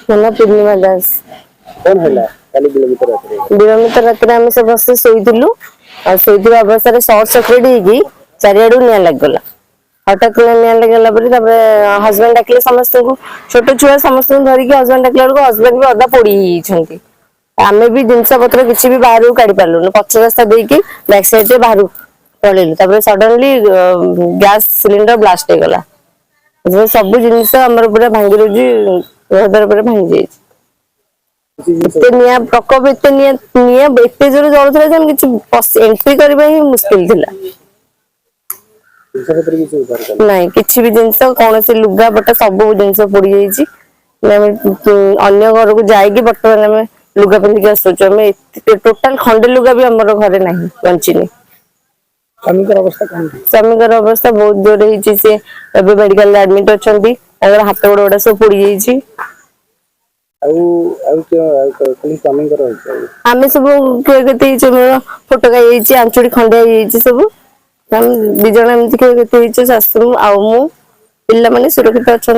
नाम पूर्णिमा दास। कौन है काली विलंबित रात आम सब बस शोलु शोवा अवस्था सर्ट सर्किट होगी चारिआडू निआं लगगला हठात निआं लगला हजबैंड डाकिले समस्त को छोट छुआ समस्त धरिकी हजबैंड डाकिला हजबैंड भी अदा पोड़ी आमे भी जिनस पत्र किसी भी बाहर काढ़ी पार्लुन पक्ष रास्ता देकी बैक साइड बाहर पलैलु सडनली गैस सिलिंडर ब्लास्ट होगला सब जिनस आमर पूरा भांगी रोजी पूरा भांगी जाए प्रकोप एत जोर जलुला एंट्री करबा ही मुश्किल थिला नहीं किसी भी जिनस कौन से लुगा पटा सब जिनस पोड़ी जाइए अन्य घर को जाइए बर्तमान आम लुगा पिंधिक आसुचु टोटाल खंडे लुगा भी आम घरे ना बंचनी स्वामी अवस्था बहुत जोर है मेडिकल एडमिट अच्छा हाथ गोड़ गुड़ा सब पोड़ी जाइए आम सब क्षयति फोटो खाई आंचुड़ी खंडिया सब दिज एमती क्षयति शाशु आउ मु पिला माने सुरक्षित अच्छा।